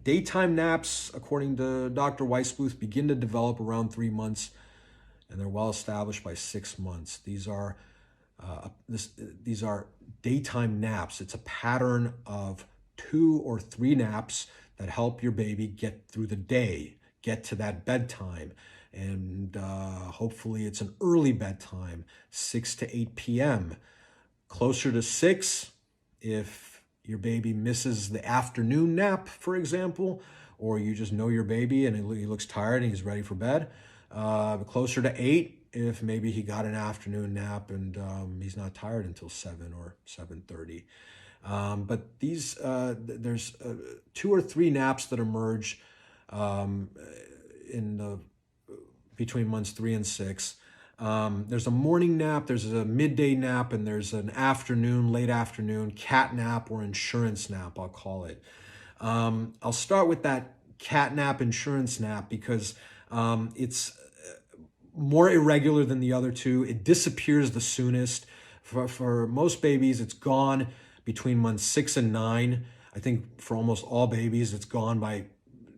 Daytime naps, according to Dr. Weisbluth, begin to develop around 3 months, and they're well established by 6 months. These are daytime naps. It's a pattern of 2 or 3 naps that help your baby get through the day, get to that bedtime. And hopefully it's an early bedtime, 6 to 8 p.m. Closer to 6, if your baby misses the afternoon nap, for example, or you just know your baby and he looks tired and he's ready for bed. Closer to 8, if maybe he got an afternoon nap and he's not tired until 7 or 7:30. But there's 2 or 3 naps that emerge in the between months 3 and 6. There's a morning nap, there's a midday nap, and there's an afternoon, late afternoon cat nap or insurance nap, I'll call it. I'll start with that cat nap, insurance nap, because it's more irregular than the other two. It disappears the soonest. For most babies, it's gone between months 6 and 9. I think for almost all babies, it's gone by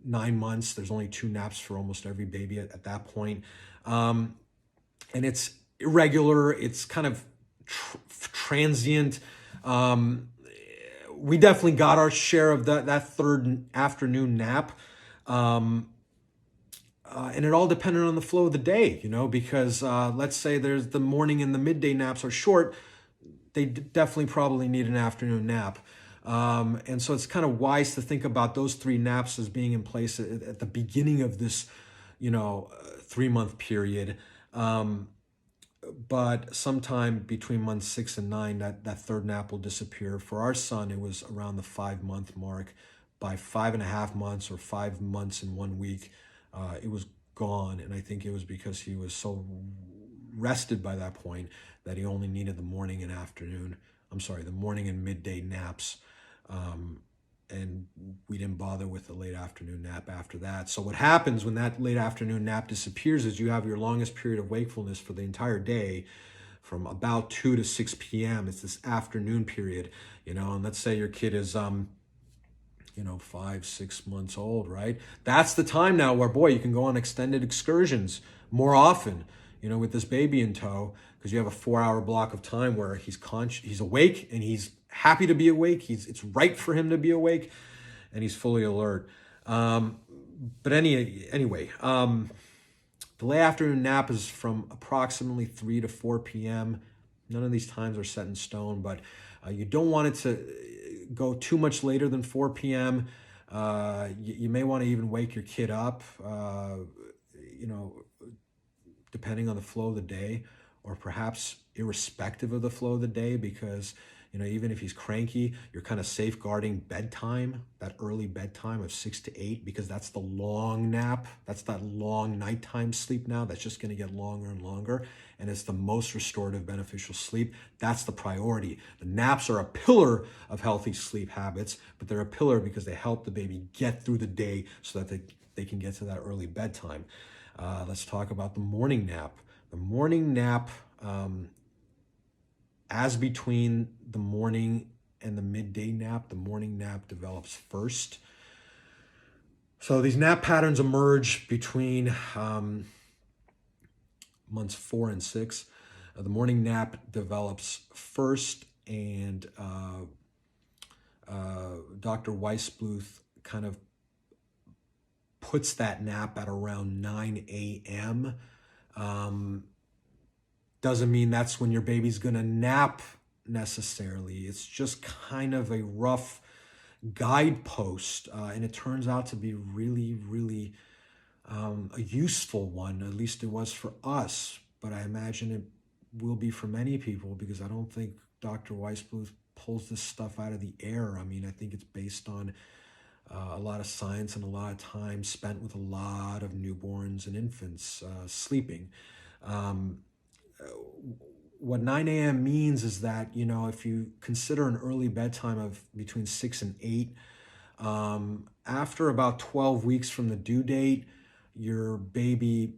9 months. There's only 2 naps for almost every baby at that point. And it's irregular. It's kind of transient. We definitely got our share of that third afternoon nap. And it all depended on the flow of the day, because let's say there's the morning and the midday naps are short. They definitely probably need an afternoon nap. And so it's kind of wise to think about those 3 naps as being in place at the beginning of this, 3-month period. But sometime between months 6 and 9, that third nap will disappear. For our son, it was around the 5-month mark. By 5.5 months or 5 months and 1 week, it was gone. And I think it was because he was so rested by that point that he only needed the morning and midday naps. And we didn't bother with the late afternoon nap after that. So what happens when that late afternoon nap disappears is you have your longest period of wakefulness for the entire day from about 2 to 6 p.m. It's this afternoon period, and let's say your kid is 5-6 months old, right? That's the time now where, boy, you can go on extended excursions more often, with this baby in tow, because you have a 4-hour block of time where he's awake and he's happy to be awake. It's right for him to be awake, and he's fully alert. But anyway, the late afternoon nap is from approximately 3 to 4 p.m. None of these times are set in stone, but you don't want it to go too much later than 4 p.m. You may want to even wake your kid up, depending on the flow of the day, or perhaps irrespective of the flow of the day, because even if he's cranky, you're kind of safeguarding bedtime, that early bedtime of 6 to 8, because that's the long nap. That's that long nighttime sleep now. That's just going to get longer and longer. And it's the most restorative, beneficial sleep. That's the priority. The naps are a pillar of healthy sleep habits, but they're a pillar because they help the baby get through the day so that they can get to that early bedtime. Let's talk about the morning nap. The morning nap, as between the morning and the midday nap, the morning nap develops first. So these nap patterns emerge between months 4 and 6. The morning nap develops first, and Dr. Weisbluth kind of puts that nap at around 9 a.m. Doesn't mean that's when your baby's going to nap necessarily. It's just kind of a rough guidepost, and it turns out to be really, really a useful one. At least it was for us, but I imagine it will be for many people, because I don't think Dr. Weisbluth pulls this stuff out of the air. I mean, I think it's based on a lot of science and a lot of time spent with a lot of newborns and infants sleeping. What 9 a.m. means is that, if you consider an early bedtime of between 6 and 8, after about 12 weeks from the due date, your baby,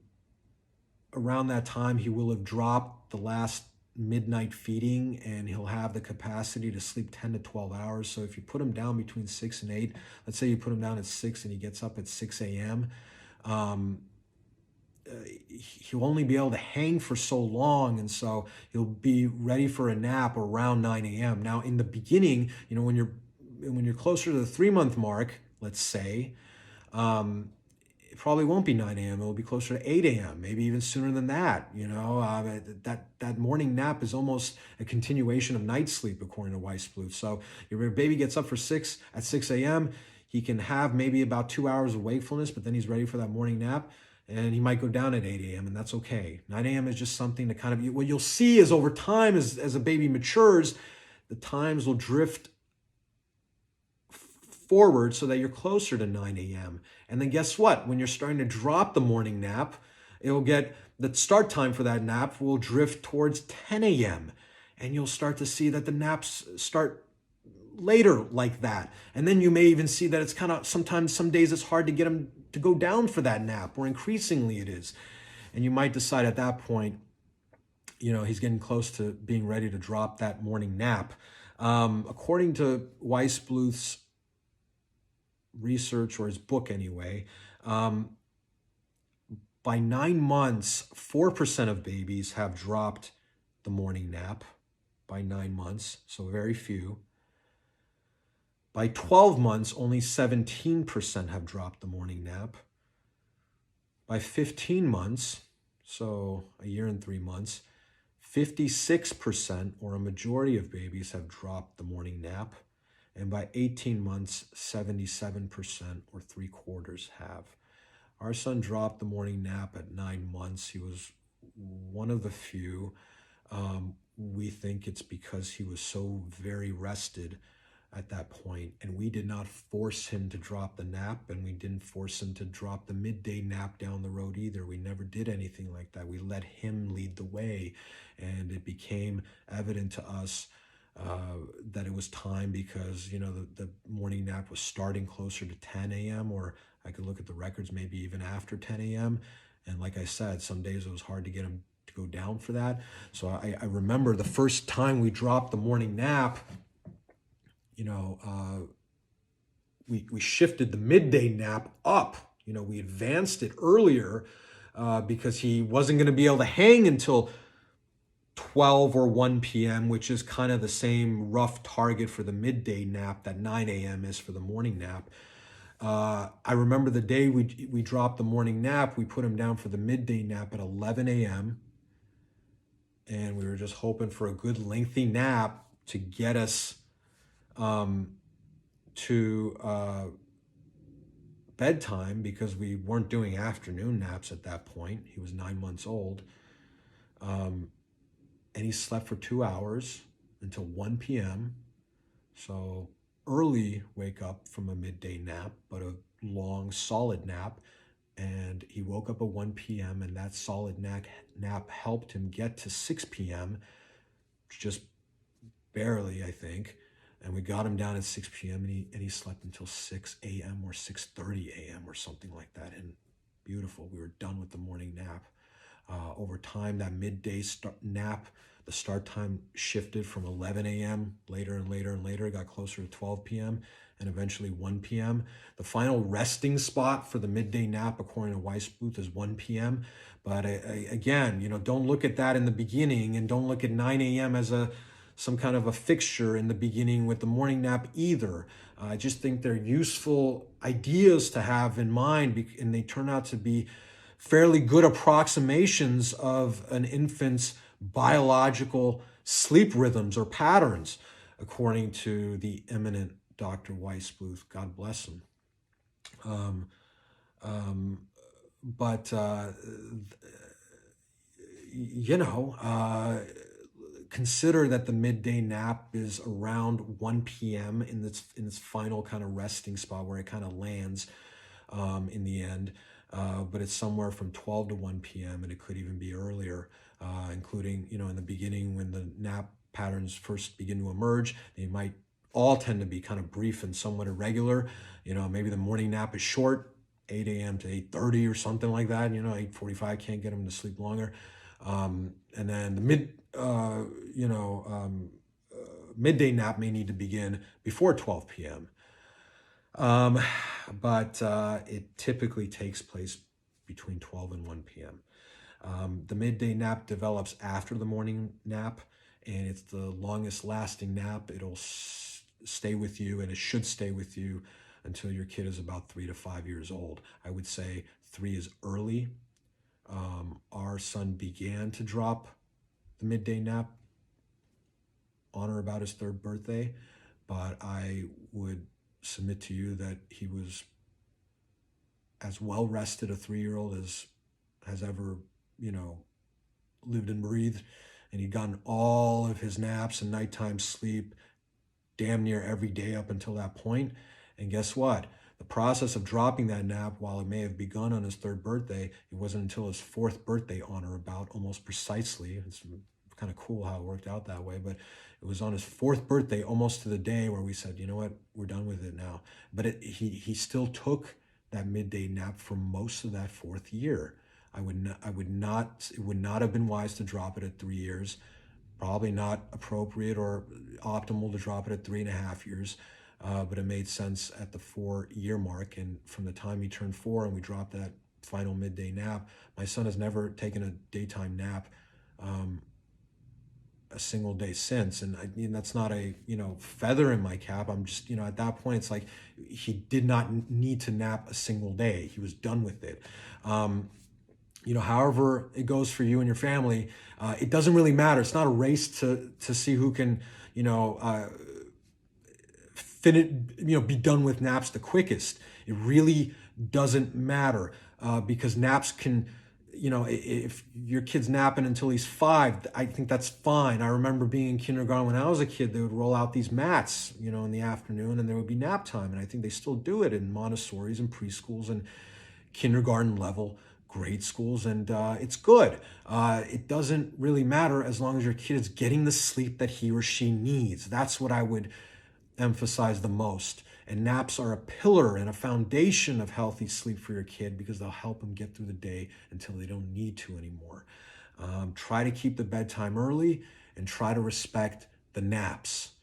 around that time, he will have dropped the last midnight feeding, and he'll have the capacity to sleep 10 to 12 hours. So if you put him down between 6 and 8, let's say you put him down at 6 and he gets up at 6 a.m., he'll only be able to hang for so long, and so he'll be ready for a nap around 9 a.m. Now, in the beginning, when you're closer to the 3-month mark, let's say, it probably won't be 9 a.m. It'll be closer to 8 a.m., maybe even sooner than that. That morning nap is almost a continuation of night sleep, according to Weissbluth. So your baby gets up at 6 a.m. He can have maybe about 2 hours of wakefulness, but then he's ready for that morning nap. And he might go down at 8 a.m., and that's okay. 9 a.m. is just something to kind of, what you'll see is over time, as a baby matures, the times will drift forward so that you're closer to 9 a.m. And then guess what? When you're starting to drop the morning nap, the start time for that nap will drift towards 10 a.m. And you'll start to see that the naps start later like that. And then you may even see that it's kind of, sometimes some days it's hard to get them to go down for that nap, or increasingly it is. And you might decide at that point, he's getting close to being ready to drop that morning nap. According to Weissbluth's research, or his book anyway, by 9 months, 4% of babies have dropped the morning nap by 9 months, so very few. By 12 months, only 17% have dropped the morning nap. By 15 months, so a year and 3 months, 56%, or a majority of babies, have dropped the morning nap. And by 18 months, 77%, or 3/4, have. Our son dropped the morning nap at 9 months. He was one of the few. We think it's because he was so very rested at that point, and we did not force him to drop the nap, and we didn't force him to drop the midday nap down the road either. We never did anything like that. We let him lead the way, and it became evident to us that it was time, because the morning nap was starting closer to 10 a.m., or I could look at the records maybe even after 10 a.m. And like I said, some days it was hard to get him to go down for that. So I remember the first time we dropped the morning nap, we shifted the midday nap up. We advanced it earlier because he wasn't going to be able to hang until 12 or 1 p.m., which is kind of the same rough target for the midday nap that 9 a.m. is for the morning nap. I remember the day we dropped the morning nap, we put him down for the midday nap at 11 a.m. And we were just hoping for a good lengthy nap to get us to bedtime, because we weren't doing afternoon naps at that point. He was 9 months old. And he slept for 2 hours until 1 p.m. So early wake up from a midday nap, but a long, solid nap. And he woke up at 1 p.m. and that solid nap helped him get to 6 p.m., just barely, I think. And we got him down at 6 p.m. and he slept until 6 a.m. or 6:30 a.m. or something like that. And beautiful. We were done with the morning nap. Over time, that midday nap, the start time shifted from 11 a.m. later and later and later. It got closer to 12 p.m. and eventually 1 p.m. The final resting spot for the midday nap, according to Weissbluth, is 1 p.m. But again, don't look at that in the beginning, and don't look at 9 a.m. as some kind of a fixture in the beginning with the morning nap either. I just think they're useful ideas to have in mind, and they turn out to be fairly good approximations of an infant's biological sleep rhythms or patterns, according to the eminent Dr. Weissbluth. God bless him. Consider that the midday nap is around 1 p.m. in its final kind of resting spot, where it kind of lands in the end. But it's somewhere from 12 to 1 p.m. and it could even be earlier, including, in the beginning when the nap patterns first begin to emerge. They might all tend to be kind of brief and somewhat irregular. Maybe the morning nap is short, 8 a.m. to 8:30 or something like that. 8:45 can't get them to sleep longer. And then the midday nap may need to begin before 12 p.m. Um, but it typically takes place between 12 and 1 p.m. The midday nap develops after the morning nap, and it's the longest lasting nap. It'll stay with you, and it should stay with you until your kid is about 3 to 5 years old. I would say 3 is early. Our son began to drop the midday nap on or about his third birthday, but I would submit to you that he was as well rested a 3-year-old as has ever, you know, lived and breathed. And he'd gotten all of his naps and nighttime sleep damn near every day up until that point. And guess what? The process of dropping that nap, while it may have begun on his third birthday, it wasn't until his fourth birthday on or about, almost precisely. It's kind of cool how it worked out that way, but it was on his fourth birthday, almost to the day, where we said, you know what, we're done with it now. But he still took that midday nap for most of that fourth year. It would not have been wise to drop it at 3 years. Probably not appropriate or optimal to drop it at 3.5 years. But it made sense at the 4-year mark. And from the time he turned 4 and we dropped that final midday nap, my son has never taken a daytime nap a single day since. And I mean, that's not a, feather in my cap. I'm just, at that point, it's like he did not need to nap a single day. He was done with it. However it goes for you and your family, it doesn't really matter. It's not a race to see who can, be done with naps the quickest. It really doesn't matter because naps can, if your kid's napping until he's 5, I think that's fine. I remember being in kindergarten when I was a kid, they would roll out these mats, in the afternoon, and there would be nap time. And I think they still do it in Montessori's and preschools and kindergarten level grade schools, and it's good. It doesn't really matter as long as your kid is getting the sleep that he or she needs. That's what I would emphasize the most. And naps are a pillar and a foundation of healthy sleep for your kid because they'll help them get through the day until they don't need to anymore. Try to keep the bedtime early and try to respect the naps.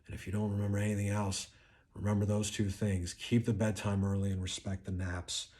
And if you don't remember anything else, remember those two things. Keep the bedtime early and respect the naps.